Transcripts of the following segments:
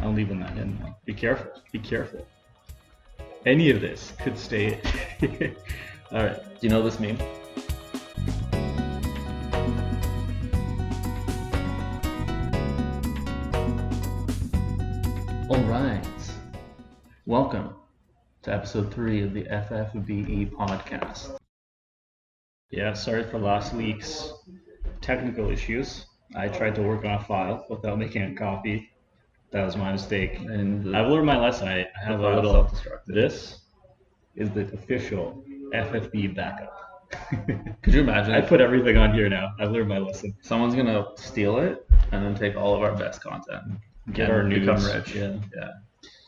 I'm leaving that in now. Be careful. Be careful. Any of this could stay. All right. Do you know this meme? All right. Welcome to episode 3 of the FFBE podcast. Yeah, sorry for last week's technical issues. I tried to work on a file without making a copy. That was my mistake. And I've learned my lesson. I have a little self-destructed. This is the official FFB backup. Could you imagine? I put everything on here now. I've learned my lesson. Someone's gonna steal it and then take all of our best content. Get and our news. become rich. Yeah.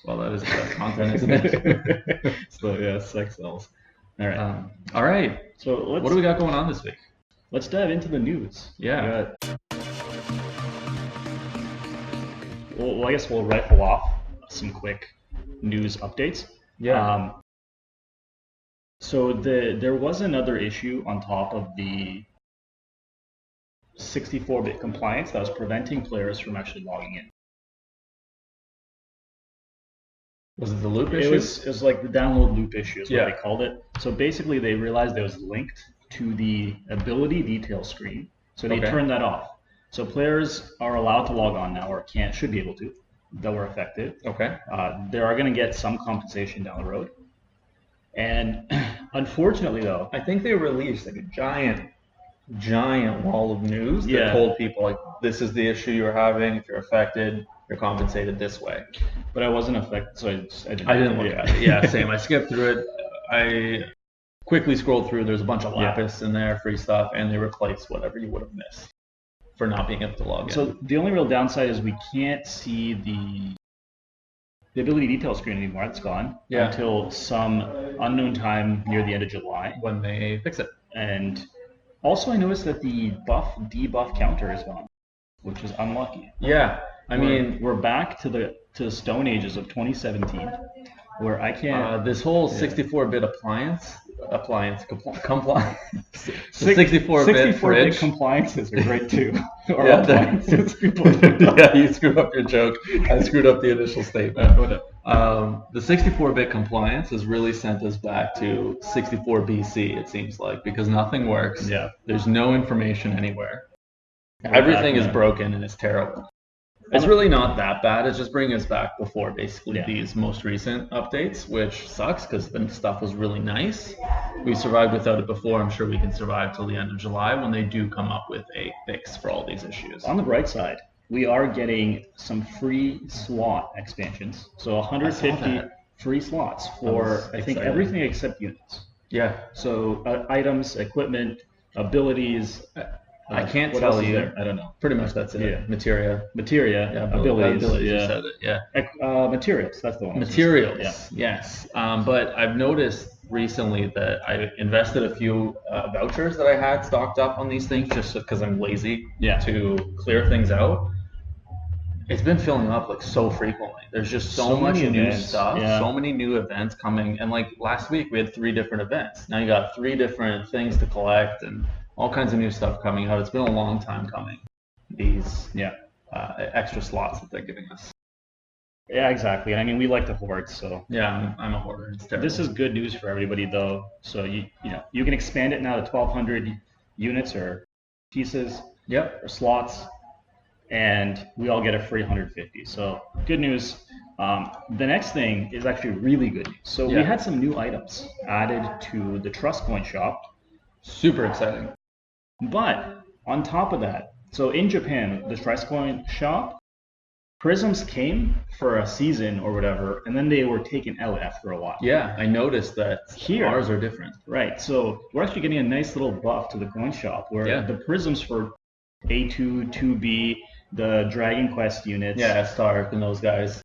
Well, that is the best content, isn't it? So yeah, sex sells. All right. All right. So What do we got going on this week? let's dive into the news. Yeah. Well, I guess we'll rifle off some quick news updates. Yeah. So there was another issue on top of the 64-bit compliance that was preventing players from actually logging in. Was it the loop issue? It was like the download loop issue is what Yeah. they called it. So basically they realized it was linked to the ability detail screen. So they Okay. turned that off. So players are allowed to log on now, or should be able to, that were affected. Okay. They are going to get some compensation down the road. And unfortunately, though, I think they released like a giant wall of news that Yeah. told people like, this is the issue you're having. If you're affected, you're compensated this way. but I wasn't affected, so I didn't look at it. Yeah, same. I skipped through it. I quickly scrolled through. There's a bunch of lapis in there, free stuff, and they replaced whatever you would have missed for not being able to log in. So the only real downside is we can't see the ability detail screen anymore. It's gone until some unknown time near the end of July. when they fix it. And also I noticed that the debuff counter is gone, which is unlucky. Yeah. I mean, we're back to the stone ages of 2017, where I can't. this whole 64-bit compliance, 64-bit 64-bit fridge. compliances are great too. Or Yeah, appliances. Yeah, you screwed up your joke. I screwed up the initial statement. Whatever. The 64-bit compliance has really sent us back to 64 BC, it seems like, because nothing works. Yeah. There's no information anywhere. We're Everything back is now. broken and it's terrible. It's really not that bad. It's just bringing us back before basically Yeah. these most recent updates, which sucks because the stuff was really nice. We survived without it before. I'm sure we can survive till the end of July when they do come up with a fix for all these issues. On the bright side, we are getting some free slot expansions. So 150 that. free slots That for, was I think, exciting. everything except units. Yeah. So items, equipment, abilities. I can't what tell else is you. there? I don't know. Pretty much that's it. Yeah. Materia. Materia, abilities. You Yeah. said it. Yeah. Materials, that's the one. I was Materials. gonna say. Yes. But I've noticed recently that I invested a few vouchers that I had stocked up on these things just because I'm lazy Yeah. to clear things out. It's been filling up like so frequently. There's just so much many new events. stuff, Yeah. so many new events coming. And like last week we had 3 different events. Now you got 3 different things to collect and all kinds of new stuff coming out. It's been a long time coming. These extra slots that they're giving us. Yeah, exactly. And I mean, we like to hoard, so Yeah, I'm a hoarder. It's terrible. this is good news for everybody, though. So you can expand it now to 1,200 units or pieces Yep. or slots, and we all get a free 150. So good news. The next thing is actually really good news. So we Yeah. had some new items added to the Trust Coin shop, Super exciting. but on top of that, so in Japan, the Trust Coin shop, prisms came for a season or whatever, and then they were taken out after a while. Yeah, I noticed that Here. ours are different. Right, so we're actually getting a nice little buff to the coin shop where Yeah. the prisms for A2, 2B, the Dragon Quest units, Yeah, Stark and those guys.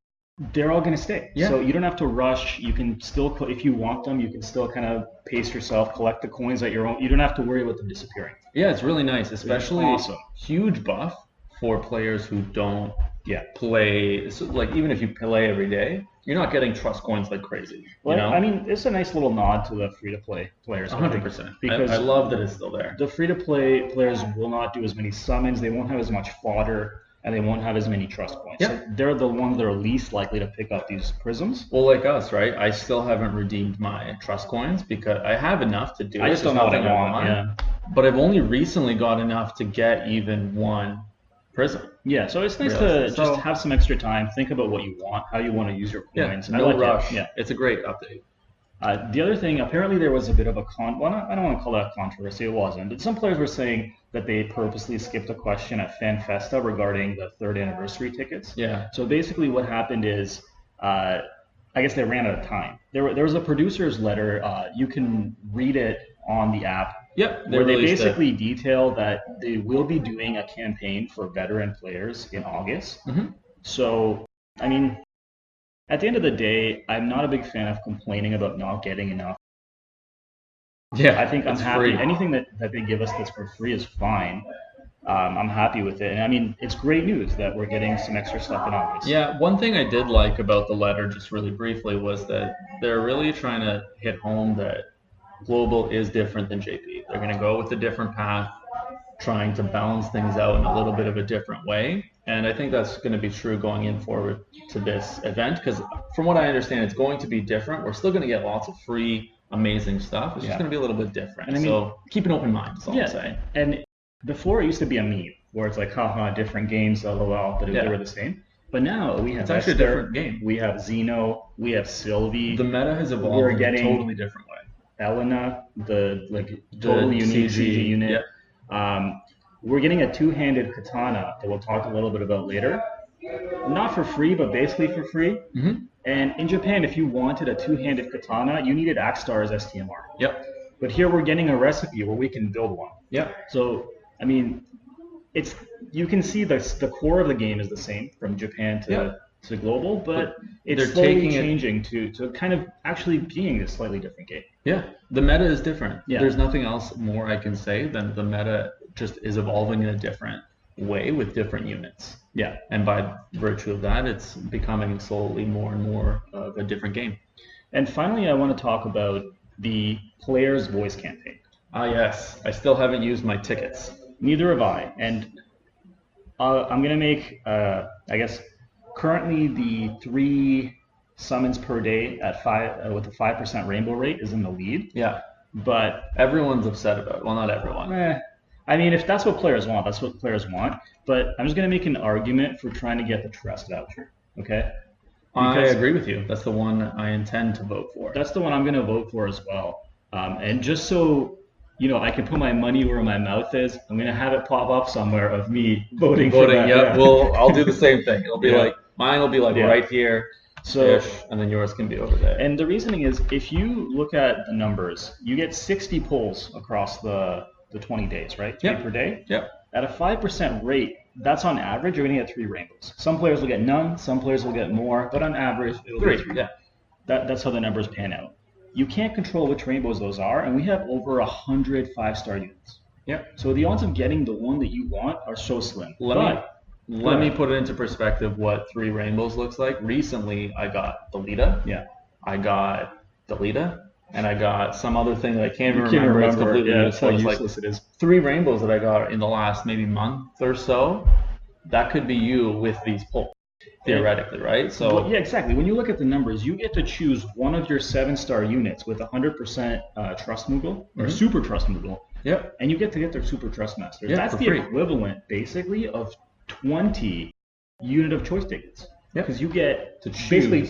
they're all going to stay. Yeah. So you don't have to rush. You can still, if you want them, you can still kind of pace yourself, collect the coins at your own. You don't have to worry about them disappearing. Yeah, it's really nice, especially awesome. huge buff for players who don't play. So, like even if you play every day, you're not getting trust coins like crazy. Well, you know? I mean, it's a nice little nod to the free-to-play players. 100%. Because I love that it's still there. the free-to-play players will not do as many summons. They won't have as much fodder and they won't have as many trust points. Yep. So they're the ones that are least likely to pick up these prisms. Well, like us, right? I still haven't redeemed my trust coins because I have enough to do it. I just don't know what I want. Yeah. But I've only recently got enough to get even one prism. Yeah, so it's nice to just have some extra time, think about what you want, how you want to use your coins. Yeah, no rush. Yeah, it's a great update. The other thing, apparently there was a bit of a I don't want to call that a controversy, it wasn't, but some players were saying that they purposely skipped a question at FanFesta regarding the 3rd anniversary tickets. Yeah. So basically what happened is, I guess they ran out of time. There was a producer's letter, you can read it on the app. Yep. Where they basically detail that they will be doing a campaign for veteran players in August. Mm-hmm. So, I mean, at the end of the day, I'm not a big fan of complaining about not getting enough. Yeah, I think I'm happy. Free. Anything that they give us that's for free is fine. I'm happy with it. And I mean, it's great news that we're getting some extra stuff in August. Yeah, one thing I did like about the letter, just really briefly, was that they're really trying to hit home that Global is different than JP. They're going to go with a different path, trying to balance things out in a little bit of a different way. And I think that's going to be true going in forward to this event, because from what I understand, it's going to be different. We're still going to get lots of free, amazing stuff. It's just going to be a little bit different. And I mean, so keep an open mind, is all I'm saying. And before it used to be a meme, where it's like, haha, different games, lol, but they were the same. But now we have it's actually a different game. We have Xeno, we have Sylvie. The meta has evolved in a totally different way. Elena, the total unique CG unit. Yeah. We're getting a two-handed katana that we'll talk a little bit about later. Not for free, but basically for free. Mm-hmm. And in Japan, if you wanted a two-handed katana, you needed Axstar's STMR. Yep. But here we're getting a recipe where we can build one. Yep. So, I mean, you can see the core of the game is the same from Japan to global, but it's slowly changing to kind of actually being a slightly different game. Yeah, the meta is different. Yeah. There's nothing else more I can say than the meta just is evolving in a different way with different units. Yeah. And by virtue of that, it's becoming slowly more and more of a different game. And finally, I want to talk about the player's voice campaign. Ah, yes. I still haven't used my tickets. Neither have I. And I'm going to make, I guess, currently the 3 summons per day at 5 with a 5% rainbow rate is in the lead. Yeah. But everyone's upset about it. Well, not everyone. I mean, if that's what players want, that's what players want. But I'm just going to make an argument for trying to get the trust voucher. Okay? I agree with you. That's the one I intend to vote for. That's the one I'm going to vote for as well. And just so I can put my money where my mouth is, I'm going to have it pop up somewhere of me voting for that. Yeah. Well, I'll do the same thing. It'll be like, mine will be like right here, and then yours can be over there. And the reasoning is, if you look at the numbers, you get 60 polls across the 20 days, right? 3 per day. Yep. At a 5% rate, that's on average, you're going to get 3 rainbows. Some players will get none, some players will get more, but on average, it'll be 3. Yeah. That's how the numbers pan out. You can't control which rainbows those are, and we have over 100 5-star units. Yeah. So the odds of getting the one that you want are so slim. Let me put it into perspective what 3 rainbows looks like. Recently, I got the Lita. Yeah. I got the Lita, and I got some other thing that I can't even remember. It's completely useless. How useless it is. 3 rainbows that I got in the last maybe month or so. That could be you with these pulls, theoretically, right? So well, yeah, exactly. When you look at the numbers, you get to choose one of your 7-star units with 100% trust Moogle or super trust Moogle. Yep. And you get to get their super trust masters. Yeah, that's the equivalent, basically, of 20 unit of choice tickets. Yep. Because you get basically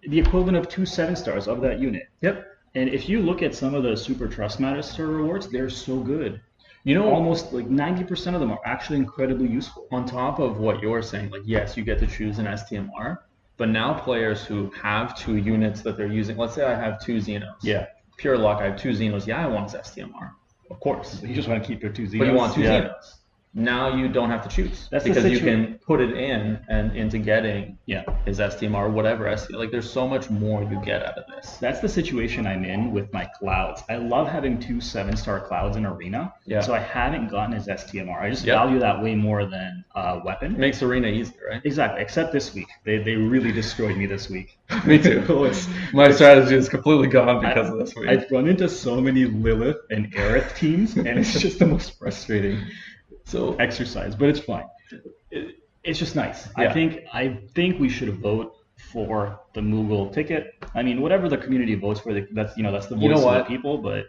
the equivalent of 2 7-stars of that unit. Yep. And if you look at some of the super trust master rewards, they're so good. Almost like 90% of them are actually incredibly useful. On top of what you're saying, like, yes, you get to choose an STMR, but now players who have 2 units that they're using, let's say I have 2 Xenos. Yeah. Pure luck, I have 2 Xenos. Yeah, I want his STMR. Of course. You just want to keep your 2 Xenos. But you want 2 Xenos. Now you don't have to choose. That's because you can put it in and into getting his STMR or whatever STMR. Like, there's so much more you get out of this. That's the situation I'm in with my clouds. I love having 2 7-star clouds in Arena. Yeah. So I haven't gotten his STMR. I just value that way more than weapon. It makes Arena easier, right? Exactly. Except this week. They really destroyed me this week. Me too. My strategy is completely gone because of this week. I've run into so many Lilith and Aerith teams, and it's just the most frustrating exercise, but it's fine. it's just nice. Yeah. I think we should vote for the Moogle ticket. I mean, whatever the community votes for, that's that's the voice of the people. But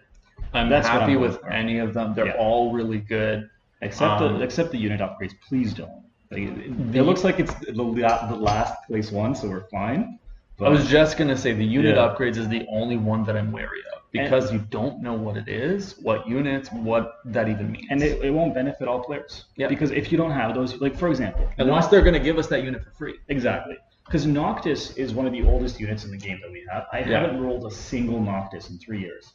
I'm that's what happy I'm with for. any of them. They're all really good. Except the unit upgrades. Please don't. It looks like it's the last place one, so we're fine. But I was just gonna say the unit upgrades is the only one that I'm wary of because you don't know what it is, what units, what that even means. And it won't benefit all players. Yeah. Because if you don't have those, like for example, unless they're gonna give us that unit for free. Exactly. Because Noctis is one of the oldest units in the game that we have. I haven't rolled a single Noctis in 3 years.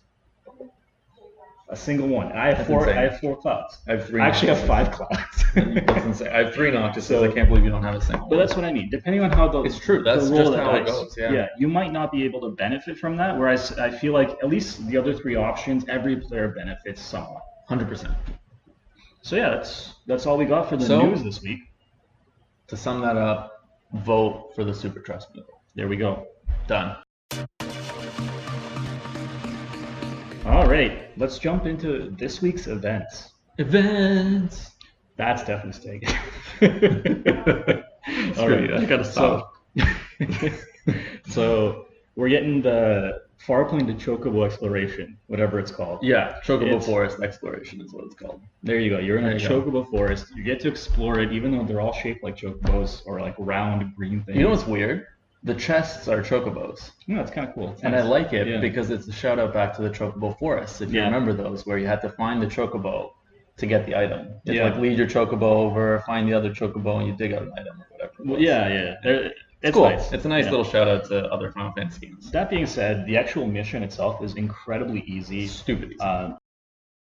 A single one. I have four. Insane. I have 4 clouds. I have 3. I actually have 5 clouds. That's insane. I have 3 Noctis, so I can't believe you don't have a single. But that's what I mean. Depending on how it's true. That's just how it goes. Yeah. You might not be able to benefit from that. Whereas I feel like at least the other 3 options, every player benefits somewhat. 100%. So yeah, that's all we got for the news this week. To sum that up, vote for the Super Trust Moogle. There we go. Done. All right, let's jump into this week's events. Events. That's definitely staying. All right, I gotta stop. So we're getting the Farpoint to Chocobo exploration, whatever it's called. Yeah, Chocobo Forest exploration is what it's called. There you go. You're in a Chocobo Forest. You get to explore it, even though they're all shaped like Chocobos or like round green things. You know what's weird? The chests are Chocobos. Yeah, that's kind of cool. And nice. I like it because it's a shout out back to the Chocobo Forest. If you remember those, where you had to find the Chocobo to get the item. You like lead your Chocobo over, find the other Chocobo, and you dig out an item or whatever. Well, it's cool. Nice. It's a nice little shout out to other Final Fantasy games. That being said, the actual mission itself is incredibly easy. Stupid easy.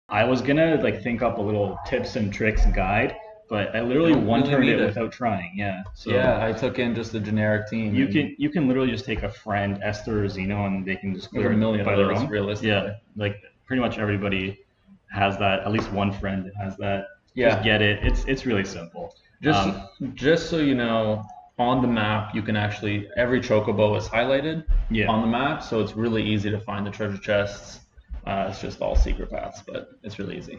I was gonna think up a little tips and tricks guide, but I literally one-turned it without trying. Yeah. So I took in just a generic team. You can literally just take a friend, Esther or Zeno, and they can just clear it by their own. Realistically. Yeah, like pretty much everybody has that. At least one friend has that. Yeah. Just get it. It's really simple. Just so you know, on the map you can actually every Chocobo is highlighted on the map, so it's really easy to find the treasure chests. It's just all secret paths, but it's really easy.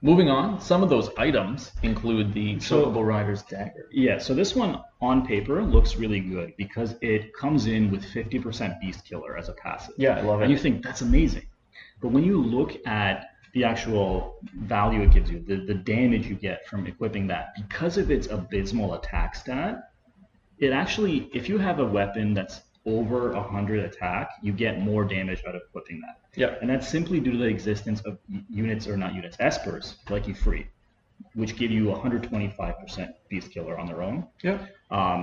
Moving on, some of those items include the Chocobo Rider's Dagger. Yeah, so this one on paper looks really good because it comes in with 50% Beast Killer as a passive. Yeah, I love it. And you think, that's amazing. But when you look at the actual value it gives you, the damage you get from equipping that, because of its abysmal attack stat, it actually, if you have a weapon that's over 100 attack, you get more damage out of equipping that. Yeah. And that's simply due to the existence of espers, like you free, which give you 125% Beast Killer on their own. Yeah.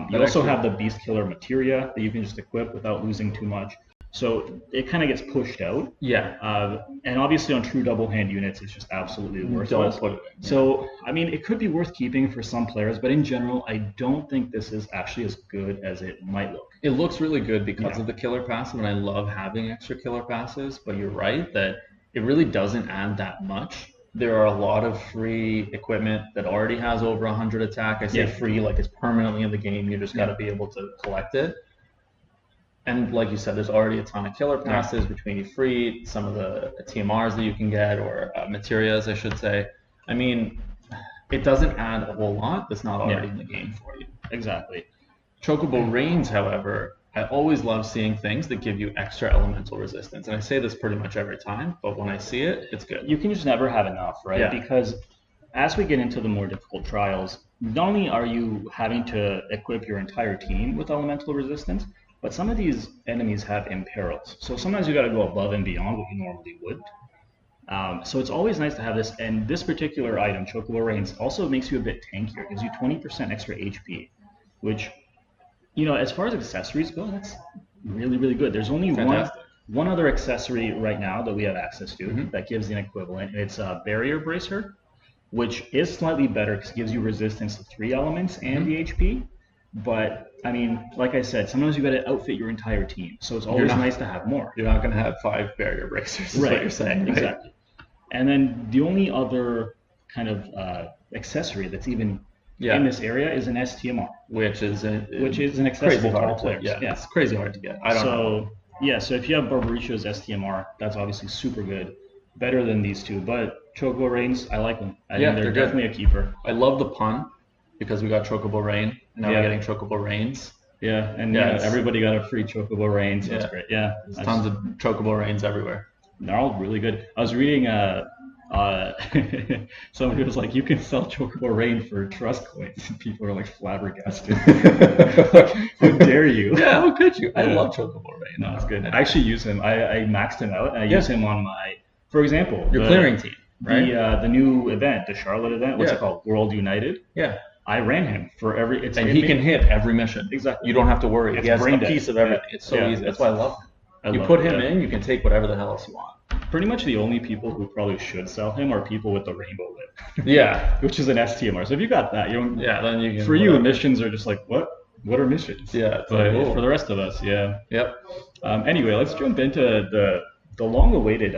You also have the Beast Killer materia that you can just equip without losing too much. So it kind of gets pushed out. Yeah. And obviously on true double hand units, it's just absolutely worthless. Don't put it in. So, I mean, it could be worth keeping for some players, but in general, I don't think this is actually as good as it might look. It looks really good because of the killer passive, and I love having extra killer passes, but you're right that it really doesn't add that much. There are a lot of free equipment that already has over 100 attack. I say free like it's permanently in the game. You just got to be able to collect it. And like you said, there's already a ton of killer passes between you free, some of the TMRs that you can get, or materias, I should say. I mean, it doesn't add a whole lot that's not already in the game for you. Exactly. Chocobo Reins, however, I always love seeing things that give you extra elemental resistance. And I say this pretty much every time, but when I see it, it's good. You can just never have enough, right? Yeah. Because as we get into the more difficult trials, not only are you having to equip your entire team with elemental resistance, but some of these enemies have imperils. So sometimes you got to go above and beyond what you normally would. So it's always nice to have this. And this particular item, Chocobo Reins, also makes you a bit tankier. It gives you 20% extra HP, which, as far as accessories go, that's really, really good. There's only one other accessory right now that we have access to that gives an equivalent. It's a Barrier Bracer, which is slightly better because it gives you resistance to 3 elements and the HP. But, I mean, like I said, sometimes you got to outfit your entire team. So it's always nice to have more. You're not going to have 5 Barrier Bracers, is what you're saying, right? Exactly. And then the only other kind of accessory that's even in this area is an STMR. Which is inaccessible to all players. Yeah, it's crazy hard to get. I don't know. Yeah, so if you have Barbaricio's STMR, that's obviously super good. Better than these two. But Chocobo Reins, I like them. I think they're definitely a keeper. I love the pun. because we got Chocobo Rain. Now we're getting Chocobo Reins. Yeah, and everybody got a free Chocobo Reins. So that's great. Yeah, there's tons of Chocobo Reins everywhere. They're all really good. I was reading somebody was like, you can sell Chocobo Rain for trust coins. And people are like flabbergasted. How dare you? Yeah, how could you? I love Chocobo Rain. No, it's good. I actually use him. I maxed him out, and I use him on my, for example, your clearing team, right? The new event, the Charlotte event. What's it called? World United. Yeah. I ran him for every. And he can hit every mission. Exactly. You don't have to worry. It's he has a piece of everything. It's so easy. That's why I love him. You put him in, you can take whatever the hell else you want. Pretty much the only people who probably should sell him are people with the rainbow lip. Yeah. Which is an STMR. So if you got that, you don't. Yeah, then you can. For you, missions are just like, what? What are missions? Yeah. But for the rest of us, yeah. Yep. Anyway, let's jump into the long-awaited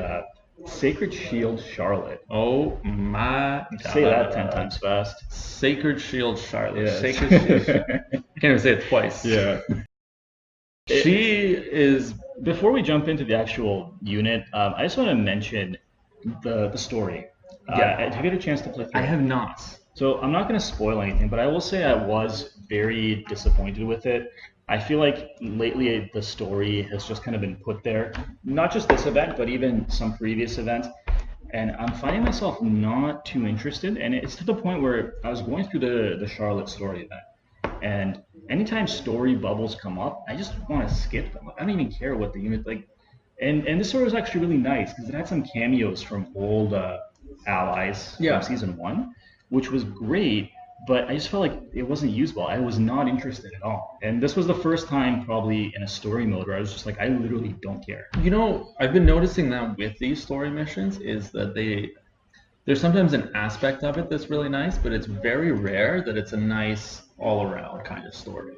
Sacred Shield Charlotte. Oh my God. Say that 10 times fast. Sacred Shield Charlotte. Yes. Sacred Shield. Can't even say it twice. Yeah. She is. Before we jump into the actual unit, I just want to mention the story. Did you get a chance to play through I have not. So I'm not going to spoil anything, but I will say I was very disappointed with it. I feel like lately the story has just kind of been put there, not just this event, but even some previous events. And I'm finding myself not too interested. And it's to the point where I was going through the Charlotte story event. And anytime story bubbles come up, I just want to skip them. I don't even care what the unit like. And this story was actually really nice because it had some cameos from old allies from season 1, which was great. But I just felt like it wasn't usable. I was not interested at all. And this was the first time probably in a story mode where I was just like, I literally don't care. You know, I've been noticing that with these story missions is that there's sometimes an aspect of it that's really nice, but it's very rare that it's a nice all-around kind of story.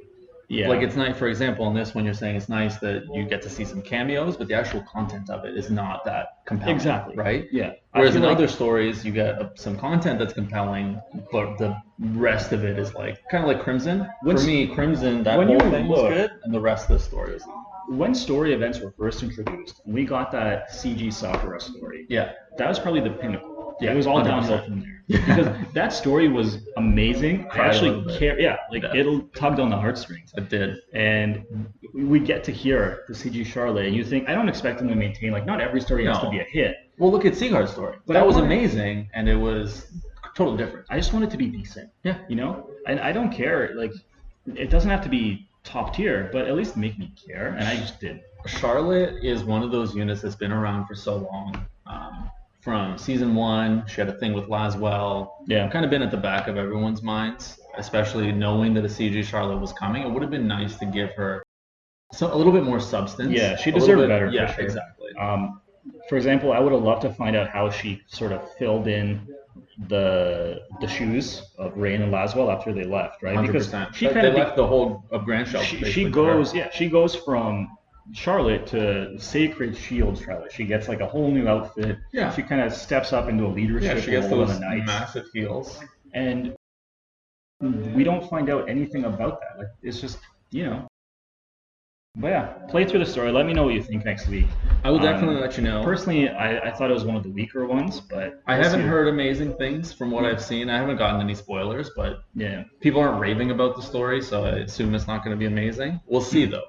Yeah. Like it's nice, for example, in this one you're saying it's nice that you get to see some cameos, but the actual content of it is not that compelling. Exactly. Right? Yeah. Whereas in other stories you get some content that's compelling, but the rest of it is like kind of like Crimson. For me, Crimson, that whole thing was good, and the rest of the story is not. When story events were first introduced, we got that CG Sakura story. Yeah. That was probably the pinnacle. Yeah, it was all 100%. Downhill from there. Because that story was amazing. I actually care. Yeah, like it tugged on the heartstrings. It did. And we get to hear the CG Charlotte, and you think, I don't expect them to maintain, like, not every story has to be a hit. Well, look at Seaguard's story. But that was amazing, and it was totally different. I just want it to be decent. Yeah. You know? And I don't care. Like, it doesn't have to be top tier, but at least make me care, and I just did. Charlotte is one of those units that's been around for so long. From season 1, she had a thing with Laswell. Yeah. Kind of been at the back of everyone's minds, especially knowing that a CG Charlotte was coming. It would have been nice to give her a little bit more substance. Yeah, she deserved better. Yeah, for sure. Exactly. For example, I would have loved to find out how she sort of filled in the shoes of Rein and Laswell after they left, right? 100%. Because they left the whole of Grand Shelf. She goes from Charlotte to Sacred Shield Charlotte. She gets like a whole new outfit. Yeah. She kind of steps up into a leadership she gets role those in the Knights. massive heels. And we don't find out anything about that. Like it's just, you know. But yeah, play through the story. Let me know what you think next week. I will definitely let you know. Personally, I thought it was one of the weaker ones, but I haven't heard amazing things from what I've seen. I haven't gotten any spoilers, but yeah, people aren't raving about the story, so I assume it's not going to be amazing. We'll see though.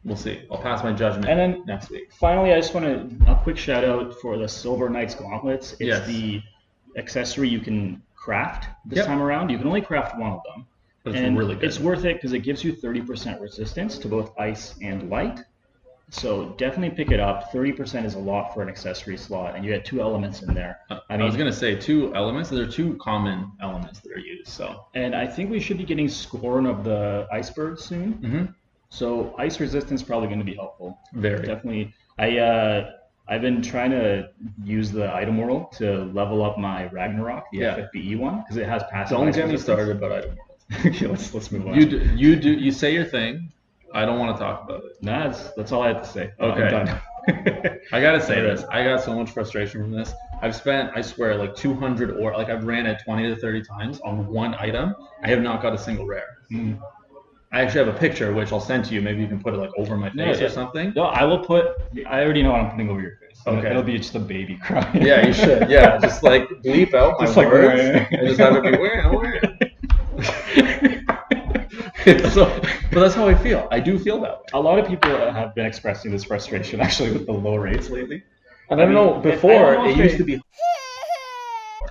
We'll see. I'll pass my judgment and then next week. Finally, I just want a quick shout out for the Silver Knights Gauntlets. It's the accessory you can craft this time around. You can only craft one of them. But it's really good. It's worth it because it gives you 30% resistance to both ice and light. So definitely pick it up. 30% is a lot for an accessory slot, and you get 2 elements in there. I was going to say 2 elements. There are 2 common elements that are used. So, and I think we should be getting Scorn of the Iceberg soon. Mm-hmm. So ice resistance is probably going to be helpful. Very. Definitely. I've been trying to use the item world to level up my Ragnarok, the FFBE one, because it has passive. Don't get me started about item world. Okay, let's move on. You say your thing. I don't want to talk about it. Nah, that's all I have to say. Okay. I'm done. I gotta say this. I got so much frustration from this. I've spent, I swear, like 200 or like I've ran it 20 to 30 times on one item. I have not got a single rare. Mm. I actually have a picture which I'll send to you. Maybe you can put it like over my face or something. No, I will put. I already know what I'm putting over your face. Okay. It'll be just a baby crying. Yeah, you should. Yeah, just like bleep out my words and just have it be where. But that's how I feel. I do feel that way. A lot of people have been expressing this frustration actually with the low rates lately. And I don't know, before it used to be.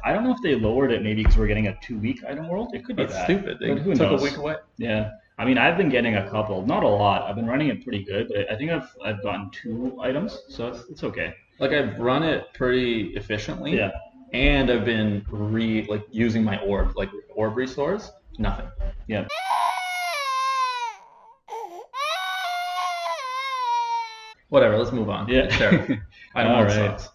I don't know if they lowered it maybe because we're getting a 2-week item world. It could be That's stupid. They who took knows? a week away. Yeah. I mean, I've been getting a couple, not a lot. I've been running it pretty good, but I think I've gotten 2 items, so it's okay. Like I've run it pretty efficiently. Yeah. And I've been using my orb restores. Nothing. Yeah. Whatever. Let's move on. Yeah. Sure. Item world right. sucks.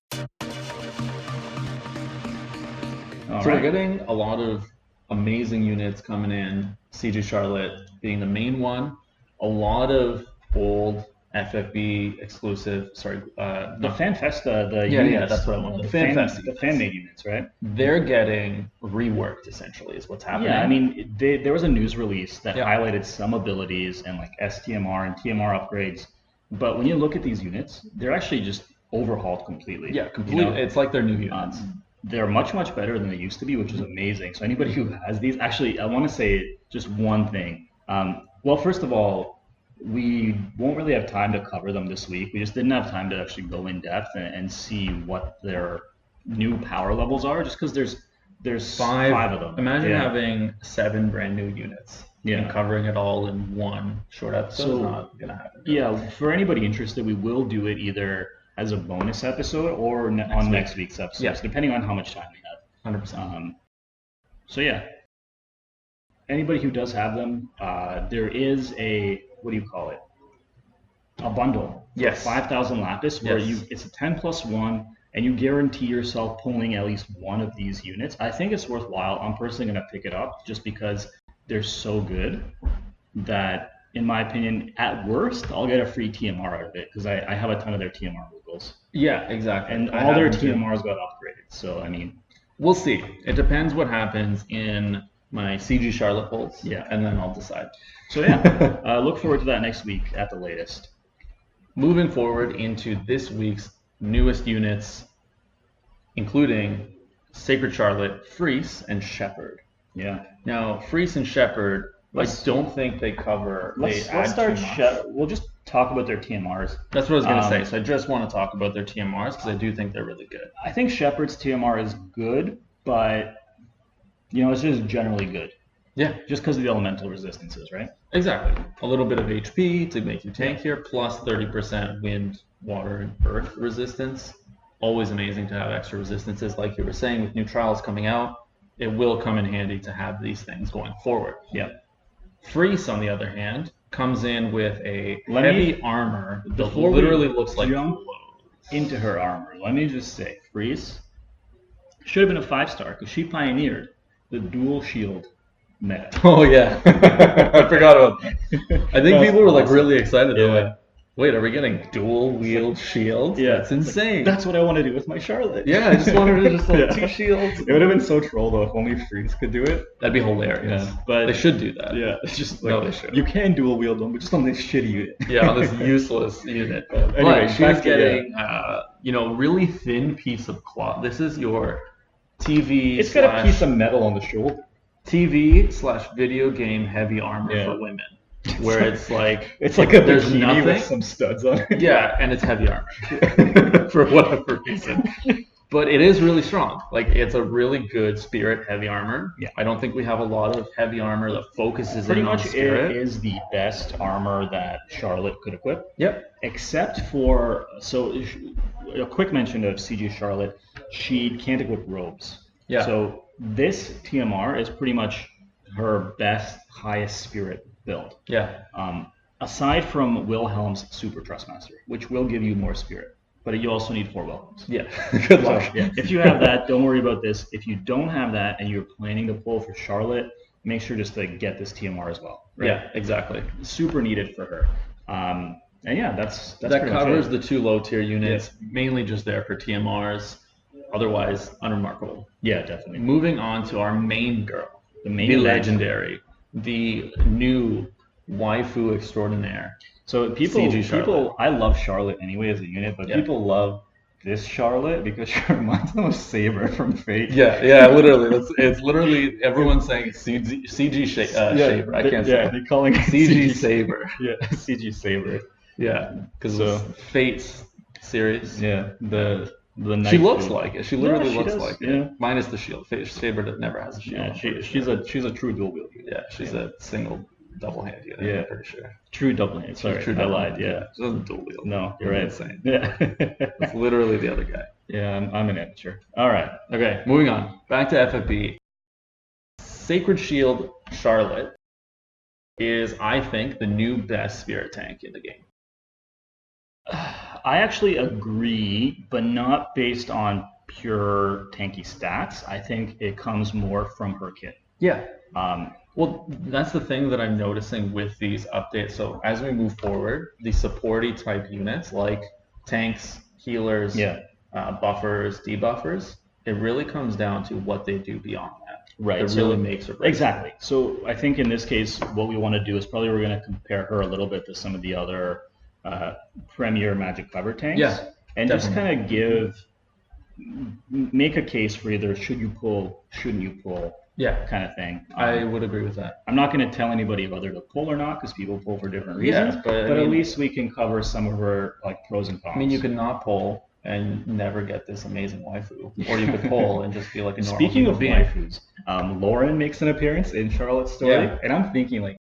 So we're getting a lot of amazing units coming in. CG Charlotte being the main one. A lot of old FFB exclusive. The FanFesta, the yeah, units. that's what I wanted. The fan-made units, right? They're getting reworked essentially, is what's happening. Yeah, I mean, there was a news release that highlighted some abilities and like STMR and TMR upgrades. But when you look at these units, they're actually just overhauled completely. Yeah, completely. You know? It's like they're new units. They're much, much better than they used to be, which is amazing. So anybody who has these, actually, I want to say just one thing. Well, first of all, we won't really have time to cover them this week. We just didn't have time to actually go in depth and see what their new power levels are, just because there's five of them. Imagine having 7 brand new units. And covering it all in one short episode is not going to happen. Yeah, for anybody interested, we will do it either as a bonus episode or on next week's episodes, depending on how much time we have. 100%. So yeah, anybody who does have them, there is a, what do you call it? A bundle. Yes. 5,000 Lapis, where it's a 10+1, and you guarantee yourself pulling at least one of these units. I think it's worthwhile. I'm personally going to pick it up just because they're so good that, in my opinion, at worst, I'll get a free TMR out of it because I have a ton of their TMR logos. Yeah, exactly. And all their TMRs got upgraded. So, I mean, we'll see. It depends what happens in my CG Charlotte holds. Yeah. And then I'll decide. So, yeah, look forward to that next week at the latest. Moving forward into this week's newest units, including Sacred Charlotte, Friese, and Shepard. Yeah. Now, Friese and Shepard, I don't think they cover. Let's start. We'll just talk about their TMRs. That's what I was going to say. So I just want to talk about their TMRs because I do think they're really good. I think Shepard's TMR is good, but it's just generally good. Yeah. Just because of the elemental resistances, right? Exactly. A little bit of HP to make you tankier, plus 30% wind, water, and earth resistance. Always amazing to have extra resistances, like you were saying, with new trials coming out. It will come in handy to have these things going forward. Yeah. Friese, on the other hand, comes in with a heavy armor that literally looks like jump into her armor. Let me just say, Friese should have been a 5-star because she pioneered the dual shield meta. Oh yeah, I forgot about that. I think people were really excited. They're like, wait, are we getting dual wield shields? Yeah, that's insane. That's what I want to do with my Charlotte. Yeah, I just wanted to just 2 shields. It would have been so troll though if only Friese could do it. That'd be hilarious. Yeah, but they should do that. Yeah, it's just no, they should. You can dual wield them, but just on this shitty unit. Yeah, on this useless unit. Anyway, she's getting really thin piece of cloth. This is your TV. It's got a piece of metal on the shoulder. TV/video game heavy armor for women. Where it's like a there's bikini nothing with some studs on it. Yeah, and it's heavy armor for whatever reason. But it is really strong. It's a really good spirit heavy armor. Yeah. I don't think we have a lot of heavy armor that focuses pretty in on much spirit. It is the best armor that Charlotte could equip. Yep. Except for a quick mention of CG Charlotte, she can't equip robes. Yeah. So this TMR is pretty much her best, highest spirit build. Yeah. Aside from Wilhelm's Super Trustmaster, which will give you more spirit, but you also need 4 welcomes. Yeah. Good luck. So, if you have that, don't worry about this. If you don't have that and you're planning to pull for Charlotte, make sure just to get this TMR as well. Right? Yeah, exactly. Super needed for her. And yeah, that's that covers the 2 low tier units, mainly just there for TMRs. Otherwise, unremarkable. Yeah, definitely. Moving on to our main girl, the legendary, the new waifu extraordinaire. So people, I love Charlotte anyway as a unit, but people love this Charlotte because she reminds them of Saber from Fate. Yeah, literally. It's literally everyone's saying CG Saber. I can't say. Yeah, they're calling it CG Saber. Yeah, CG Saber. Yeah, because Fate's series. Yeah, the she looks like it. She literally looks does, like it. Minus the shield. Saber that never has a shield. Yeah, she's a true dual wield. Yeah, she's a single double hand unit. Yeah, I'm pretty sure. True double hand. Sorry, I lied. Yeah, she doesn't dual wield. No, you're right. Insane. Yeah, it's literally the other guy. Yeah, I'm an amateur. All right. Okay, moving on. Back to FFBE. Sacred Shield Charlotte is, I think, the new best spirit tank in the game. I actually agree, but not based on pure tanky stats. I think it comes more from her kit. Yeah. Well, that's the thing that I'm noticing with these updates. So as we move forward, the supporty type units like tanks, healers, buffers, debuffers, it really comes down to what they do beyond that. Right. It really makes or breaks. Exactly. So I think in this case, what we want to do is probably we're going to compare her a little bit to some of the other premier Magic cover tanks. Yeah. And just kind of make a case for either should you pull, shouldn't you pull. Yeah, kind of thing. I would agree with that. I'm not going to tell anybody whether to pull or not because people pull for different reasons. Yeah, but at least we can cover some of her pros and cons. I mean, you could not pull and never get this amazing waifu, or you could pull and just be like a normal. Speaking of waifus, Lauren makes an appearance in Charlotte's story, and I'm thinking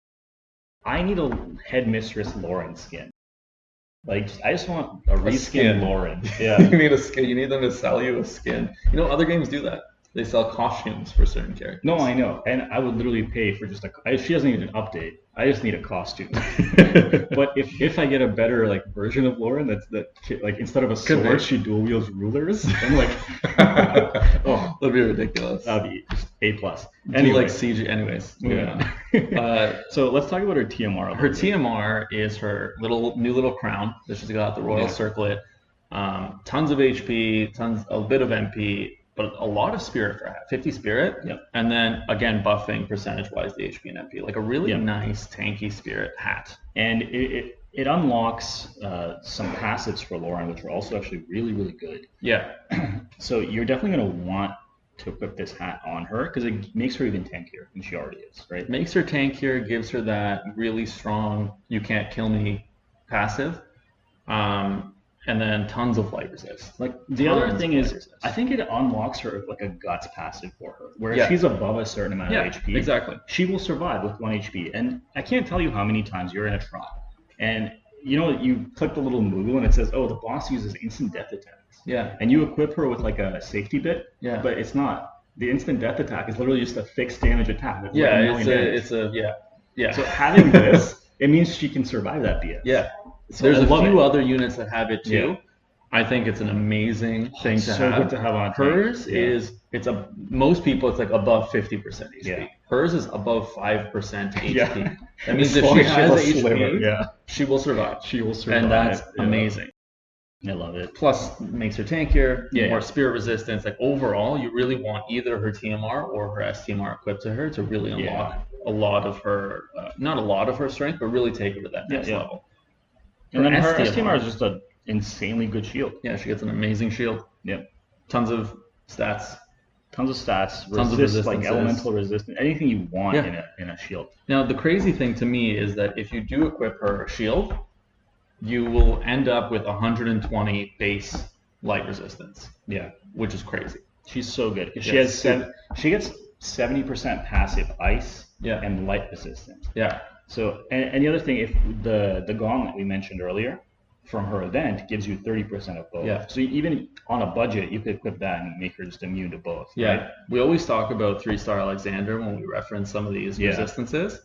I need a headmistress Lauren skin. I just want a reskin Lauren. Yeah, you need a skin. You need them to sell you a skin. You know, other games do that. They sell costumes for certain characters. No, I know, and I would literally pay for just she doesn't need an update. I just need a costume. But if I get a better version of Lauren, that instead of a sword, she dual wields rulers. I'm oh, that'd be ridiculous. That'd be just A+. Anyway, CG. Anyways, moving on. So let's talk about her TMR. Her TMR is her new little crown that she's got, the Royal Circlet. Tons of HP, a bit of MP. But a lot of spirit for her, 50 spirit, and then again buffing percentage-wise the HP and MP, a really nice tanky spirit hat. And it unlocks some passives for Lauren, which are also actually really, really good. Yeah. So you're definitely going to want to equip this hat on her because it makes her even tankier than she already is, right? Makes her tankier, gives her that really strong "you can't kill me" passive. And then tons of light resist. The other thing is, I think it unlocks her a guts passive for her, where if she's above a certain amount of HP, exactly, she will survive with 1 HP. And I can't tell you how many times you're in a trial, and you click the little move and it says, "Oh, the boss uses instant death attacks." Yeah. And you equip her with a safety bit. Yeah. But it's not. The instant death attack is literally just a fixed damage attack. Yeah. So having this, it means she can survive that BS. Yeah. So there's a few other units that have it too. Yeah. I think it's an amazing thing to have. So good to have on. Hers is most people it's above 50% HP. Yeah. Hers is above 5% HP. Yeah. That means if she has HP, she will survive. She will survive. And that's amazing. I love it. Plus makes her tankier, more spirit resistance. Overall, you really want either her TMR or her STMR equipped to her to really unlock a lot of her, not a lot of her strength, but really take her to that next level. And then her STMR is just an insanely good shield. Yeah, she gets an amazing shield. Yep. Tons of stats. Tons of resistance, elemental resistance, anything you want in a shield. Now, the crazy thing to me is that if you do equip her shield, you will end up with 120 base light resistance. Yeah. Which is crazy. She's so good. She gets 70% passive ice and light resistance. Yeah. So, and the other thing, if the Gauntlet we mentioned earlier from her event gives you 30% of both. Yeah. So even on a budget, you could equip that and make her just immune to both. Yeah. Right? We always talk about 3-star Alexander when we reference some of these resistances.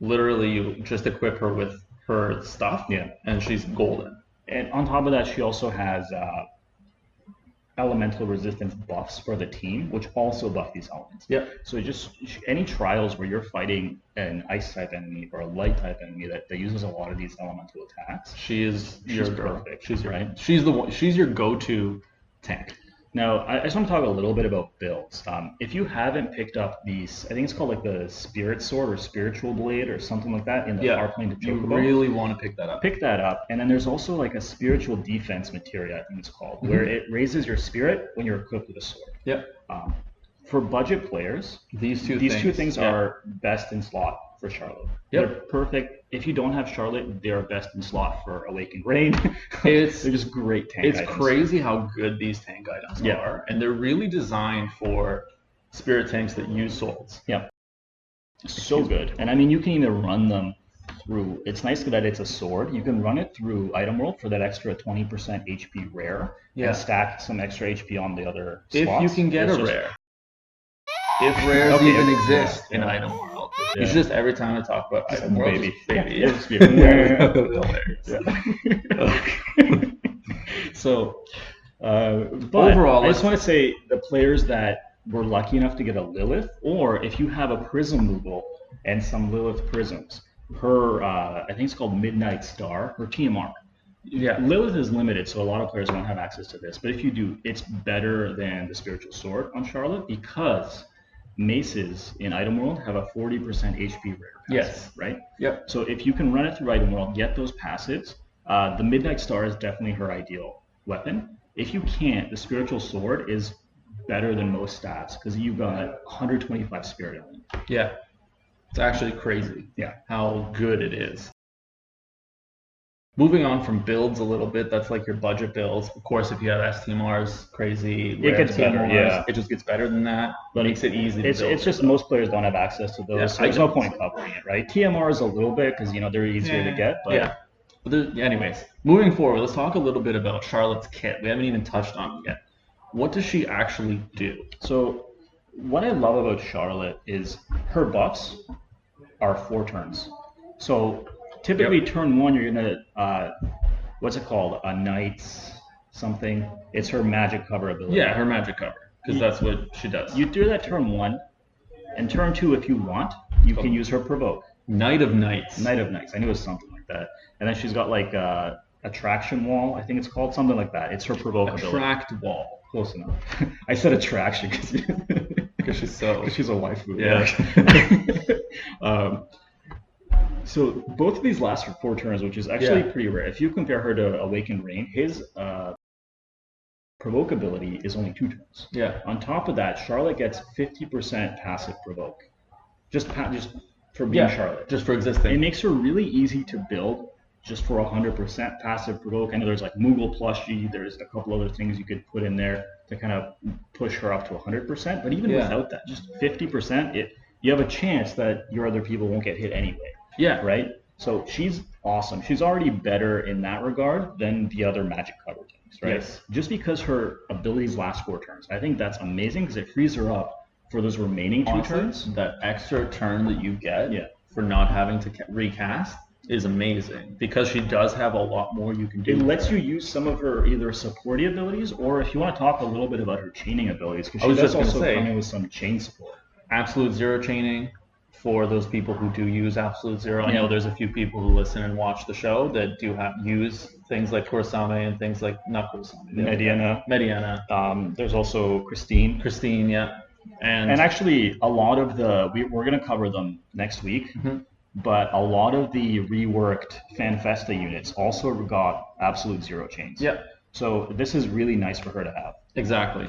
Literally, you just equip her with her stuff, and she's golden. And on top of that, she also has elemental resistance buffs for the team, which also buff these elements. Yeah. So just any trials where you're fighting an ice type enemy or a light type enemy that uses a lot of these elemental attacks, she's perfect. She's your go-to tank. Now, I just want to talk a little bit about builds. If you haven't picked up these, I think it's called like the Spirit Sword or Spiritual Blade or something like that in the Farplane to you Chocobo. really want to pick that up. Pick that up, and then there's also like a Spiritual Defense materia, I think it's called, where it raises your spirit when you're equipped with a sword. Yep. For budget players, these two things are best in slot for Charlotte. They're perfect. If you don't have Charlotte, they're best in slot for Awakened Rein. They're just great tank items. It's crazy how good these tank items are, and they're really designed for spirit tanks that use swords. Yeah. So good. And I mean, you can either run them through, it's nice that it's a sword. You can run it through Item World for that extra 20% HP rare and stack some extra HP on the other slots. If you can get a rare. If rares even exist in Item World. You should just, every time I talk about Item World, baby. So, but overall, I just want to say the players that were lucky enough to get a Lilith, or if you have a Prism Moogle and some Lilith Prisms, her, I think it's called Midnight Star, her TMR. Yeah, Lilith is limited, so a lot of players won't have access to this. But if you do, it's better than the Spiritual Sword on Charlotte because maces in Item World have a 40% HP rare passive, right? Yep. So if you can run it through Item World, get those passives, the Midnight Star is definitely her ideal weapon. If you can't, the Spiritual Sword is better than most stats because you've got 125 spirit element. Yeah. It's actually crazy how good it is. Moving on from builds a little bit, that's like your budget builds. Of course, if you have STMRs, crazy, it gets better. It just gets better than that. But makes it easy to build. It's just most players don't have access to those, so there's no point covering it, right? TMRs a little bit because they're easier to get. But anyways, moving forward, let's talk a little bit about Charlotte's kit. We haven't even touched on it yet. What does she actually do? So, what I love about Charlotte is her buffs are 4 turns. So typically turn 1 you're gonna what's it called? A Knight's something. It's her magic cover ability. Yeah, her magic cover. Because that's what she does. You do that turn 1, and turn 2 if you want, you can use her provoke. Knight of Knights. Knight of Knights. I knew it was something like that. And then she's got like attraction wall, I think it's called, something like that. It's her provoke ability. Attract wall. Close enough. I said attraction because she's a waifu. So both of these last for 4 turns, which is actually pretty rare. If you compare her to Awakened Rein, his provoke ability is only 2 turns. Yeah. On top of that, Charlotte gets 50% passive provoke, just for being Charlotte. Just for existing. It makes her really easy to build. Just for 100% passive provoke. I know there's like Moogle plushie, there's a couple other things you could put in there to kind of push her up to 100%. But even without that, just 50%, you have a chance that your other people won't get hit anyway. Yeah. Right? So she's awesome. She's already better in that regard than the other magic cover tanks, right? Yes. Just because her abilities last 4 turns. I think that's amazing because it frees her up for those remaining 2 turns. That extra turn that you get for not having to recast is amazing because she does have a lot more you can do. It lets you use some of her either supporty abilities, or if you want to talk a little bit about her chaining abilities, because she does also come in with some chain support. Absolute Zero chaining for those people who do use Absolute Zero. I know there's a few people who listen and watch the show that do use things like Kurosame and things like, not Kurosame, Mediana. There's also Christine. And actually, a lot of we're going to cover them next week. But a lot of the reworked FanFesta units also got Absolute Zero chains. Yeah. So this is really nice for her to have. Exactly.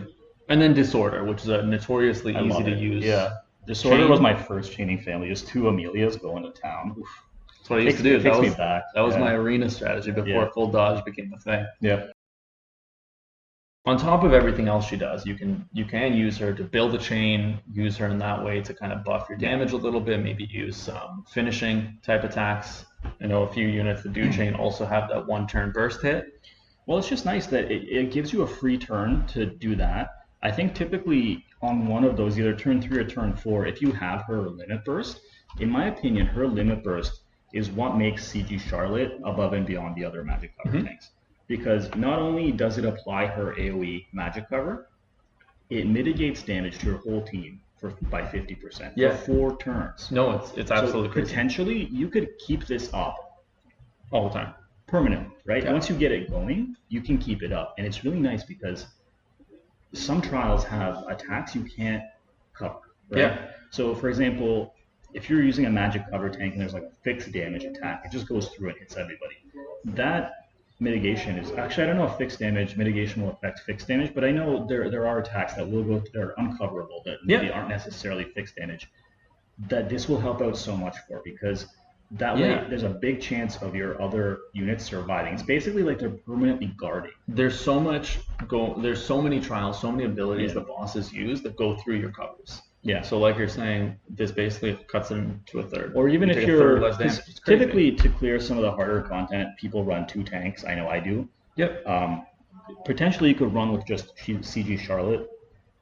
And then Disorder, which is a notoriously easy to use. Yeah. Disorder was my first chaining family. Just 2 Amelias going to town. Oof. That's what I used to do. That was my arena strategy before full dodge became a thing. Yeah. On top of everything else she does, you can use her to build a chain, use her in that way to kind of buff your damage a little bit, maybe use some finishing type attacks. I know a few units that do chain also have that 1-turn burst hit. Well, it's just nice that it gives you a free turn to do that. I think typically on one of those, either turn 3 or turn 4, if you have her limit burst, in my opinion, her limit burst is what makes CG Charlotte above and beyond the other magic cover tanks. Because not only does it apply her AoE magic cover, it mitigates damage to her whole team by 50% for 4 turns. No, it's absolutely crazy. Potentially, you could keep this up all the time, permanently, right? Yeah. Once you get it going, you can keep it up, and it's really nice because some trials have attacks you can't cover, right? Yeah. So for example, if you're using a magic cover tank and there's like a fixed damage attack, it just goes through and hits everybody. That mitigation is actually, I don't know if fixed damage mitigation will affect fixed damage, but I know there are attacks that will go that are uncoverable that maybe aren't necessarily fixed damage. That this will help out so much for, because that way there's a big chance of your other units surviving. It's basically like they're permanently guarding. There's so many trials, so many abilities the bosses use that go through your covers. Yeah. So like you're saying, this basically cuts them to a third. Or even if you're typically to clear some of the harder content, people run 2 tanks. I know I do. Yep. Potentially you could run with just CG Charlotte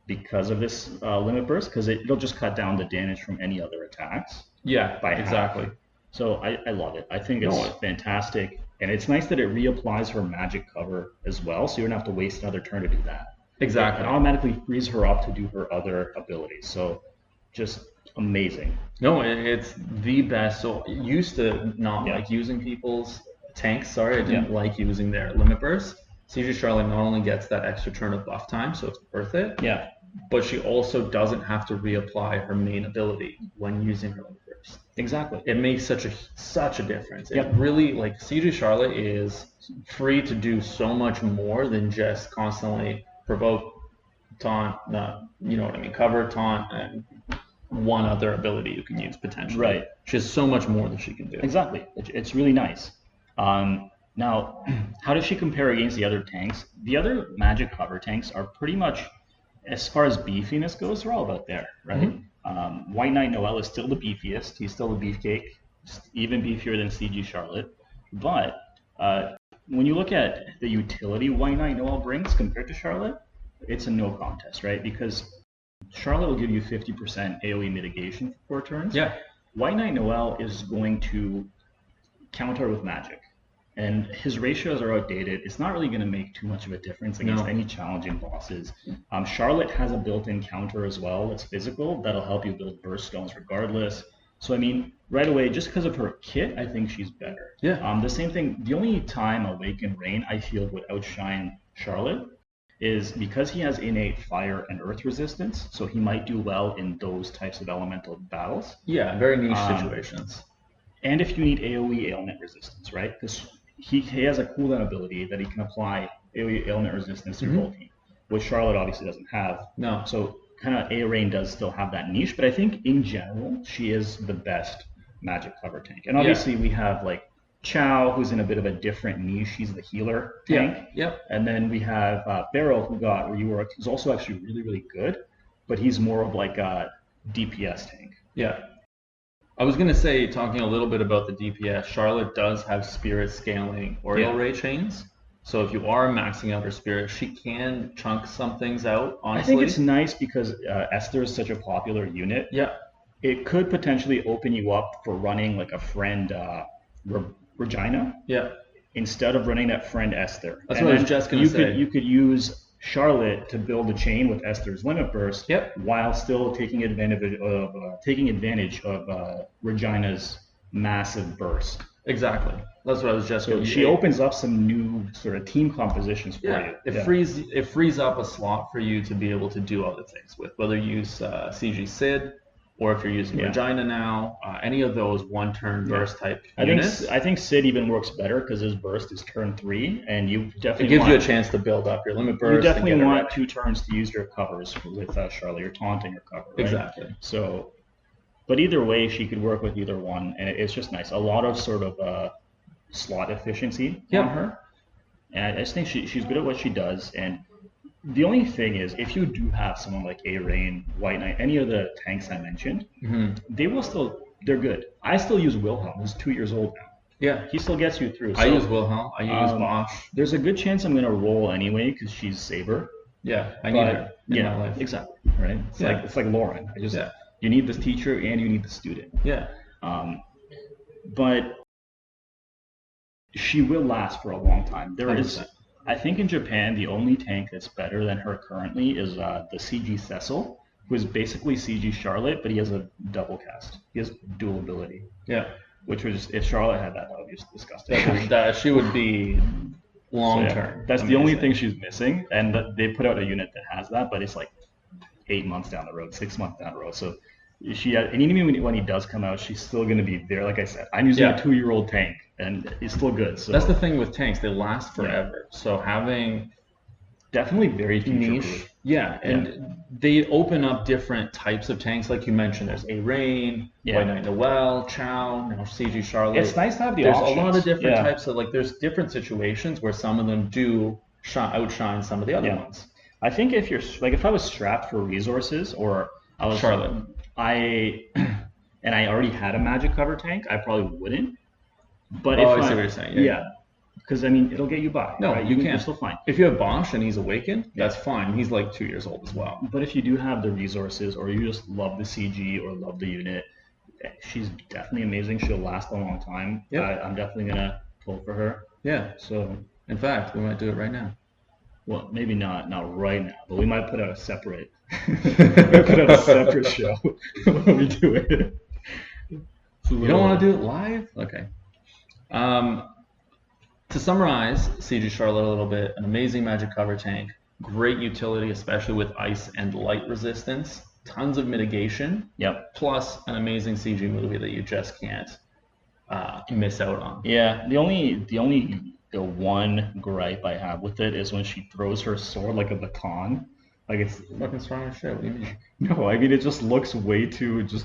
because of this limit burst, because it'll just cut down the damage from any other attacks. Yeah, exactly. So I love it. I think it's fantastic. And it's nice that it reapplies her magic cover as well, so you don't have to waste another turn to do that. Exactly. It automatically frees her up to do her other abilities. So just amazing. No, it's the best. So I used to not like using people's tanks. Sorry, I didn't like using their limit burst. CG Charlotte not only gets that extra turn of buff time, so it's worth it. Yeah. But she also doesn't have to reapply her main ability when using her limit burst. Exactly. It makes such a difference. It really, like, CG Charlotte is free to do so much more than just constantly provoke, taunt, you know what I mean, cover, taunt, and one other ability you can use potentially. Right. She has so much more that she can do. Exactly. It's really nice. Now, how does she compare against the other tanks? The other magic cover tanks are pretty much, as far as beefiness goes, they're all about there, right? Mm-hmm. White Knight Noel is still the beefiest. He's still the beefcake, even beefier than CG Charlotte. But when you look at the utility White Knight Noel brings compared to Charlotte, it's a no contest, right? Because Charlotte will give you 50% AoE mitigation for 4 turns. Yeah. White Knight Noel is going to counter with magic. And his ratios are outdated. It's not really going to make too much of a difference against any challenging bosses. Charlotte has a built-in counter as well that's physical that'll help you build burst stones regardless. So I mean, right away, just because of her kit, I think she's better. Yeah. The same thing. The only time Awakened Rain I feel would outshine Charlotte is because he has innate fire and earth resistance. So he might do well in those types of elemental battles. Yeah, very niche situations. And if you need AoE ailment resistance, right? Because he has a cooldown ability that he can apply AoE ailment resistance to your whole team, which Charlotte obviously doesn't have. No. So kind of A-Rain does still have that niche, but I think in general, she is the best magic cover tank. And obviously we have like Chow, who's in a bit of a different niche. He's the healer tank. Yeah. And then we have Beryl, who's also actually really, really good, but he's more of like a DPS tank. Yeah. I was going to say, talking a little bit about the DPS, Charlotte does have spirit scaling Oriole Ray chains. So if you are maxing out her spirit, she can chunk some things out, honestly. I think it's nice because Esther is such a popular unit. Yeah. It could potentially open you up for running like a friend Regina. Yeah. Instead of running that friend Esther. That's what I was just going to say. You could use Charlotte to build a chain with Esther's limit burst, while still taking advantage of Regina's massive burst. Exactly. That's what I was just going to say. She opens up some new sort of team compositions for you. It frees up a slot for you to be able to do other things with, whether you use CG Sid, or if you're using Regina now, any of those one-turn burst type units. I think Sid even works better because his burst is turn 3, and you definitely gives you a chance to build up your limit burst. You definitely want 2 turns to use your covers with Charlotte. You're taunting your cover, right? Exactly. So, but either way, she could work with either one, and it's just nice. A lot of sort of slot efficiency on her, and I just think she's good at what she does. And the only thing is, if you do have someone like A-Rain, White Knight, any of the tanks I mentioned, they're good. I still use Wilhelm, who's 2 years old now. Yeah. He still gets you through. I use Wilhelm. I use Bosch. There's a good chance I'm going to roll anyway because she's Saber. Yeah, I need her in my life. Exactly, right? It's like Lauren. You need the teacher and you need the student. Yeah. But she will last for a long time. There 100%. Is... I think in Japan, the only tank that's better than her currently is the CG Cecil, who is basically CG Charlotte, but he has a double cast. He has dual ability. Yeah. Which was, if Charlotte had that would be disgusting. She would be long term. That's the only thing she's missing, and they put out a unit that has that, but it's like 8 months down the road, 6 months down the road. So and even when he does come out, she's still going to be there. Like I said, I'm using a 2-year-old tank, and it's still good. So that's the thing with tanks; they last forever. Yeah. So having definitely very niche, and they open up different types of tanks, like you mentioned. There's a Reins, White Knight Noel, Chow, now CG Charlotte. It's nice to have the There's options. a lot of different types of there's different situations where some of them do outshine some of the other ones. I think if I was strapped for resources, or I was Charlotte, and I already had a magic cover tank, I probably wouldn't. But I see what you're saying. Because I mean, it'll get you by. No, right? you're still fine. If you have Bosch and he's awakened, that's fine. He's like 2 years old as well. But if you do have the resources, or you just love the CG or love the unit, she's definitely amazing. She'll last a long time. I'm definitely gonna pull for her. Yeah. So in fact, we might do it right now. Well, maybe not right now, but we might put out a separate show when we do it. You don't want to do it live? Okay. To summarize CG Charlotte a little bit, an amazing magic cover tank, great utility, especially with ice and light resistance, tons of mitigation, plus an amazing CG movie that you just can't miss out on. Yeah, the one gripe I have with it is when she throws her sword like a baton. Like, it's fucking strong as shit. What do you mean? No, I mean, it just looks way too just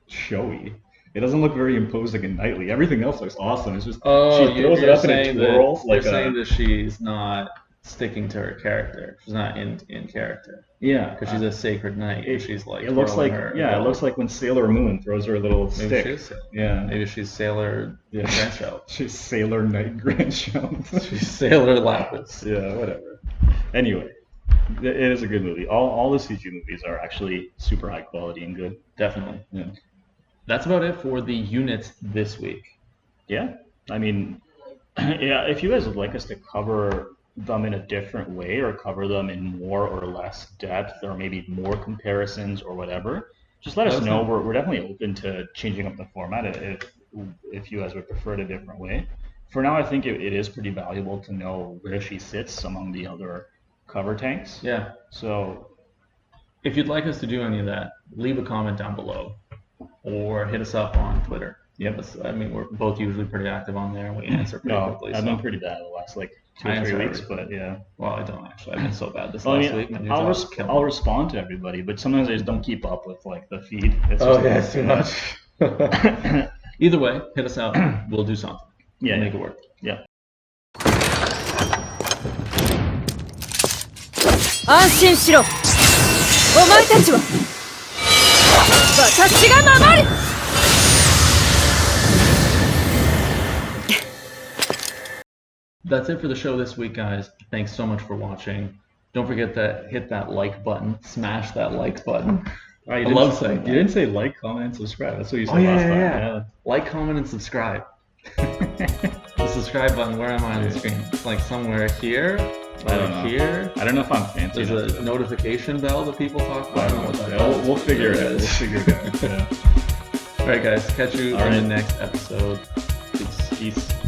showy. It doesn't look very imposing and knightly. Everything else looks awesome. It's just she throws it up and it twirls. You're saying that she's not sticking to her character. She's not in character. Yeah, because she's a sacred knight. She's like it looks like it looks like when Sailor Moon throws her little stick. Maybe she's Sailor Grandchild. She's Sailor Knight Grandchild. She's Sailor Lapis. Yeah, whatever. Anyway, it is a good movie. All the CG movies are actually super high quality and good. Definitely. Yeah. That's about it for the units this week. Yeah, I mean, if you guys would like us to cover them in a different way, or cover them in more or less depth, or maybe more comparisons or whatever, just let us know. We're definitely open to changing up the format if you guys would prefer it a different way. For now, I think it is pretty valuable to know where she sits among the other cover tanks. Yeah. So if you'd like us to do any of that, leave a comment down below or hit us up on Twitter. Yep. I mean, we're both usually pretty active on there, and we answer pretty quickly. I've been pretty bad the last 2 or 3 weeks, but yeah. Well, I don't actually. I've been so bad this last week. I'll respond to everybody, but sometimes I just don't keep up with the feed. It's too much. Either way, hit us out. We'll do something. Yeah, make it work. Yeah. 安心しろ。お前たちは私が守る。That's it for the show this week, guys. Thanks so much for watching. Don't forget to hit that like button. Smash that like button. I love saying that. You didn't say like, comment, and subscribe. That's what you said last time. Yeah. Like, comment, and subscribe. The subscribe button, where am I on the screen? It's like somewhere here. I don't know. Here. I don't know if I'm fancy. There's a notification bell that people talk about. I don't know what that is. We'll figure it out. We'll figure it out. Yeah. All right, guys. Catch you in the next episode. Peace.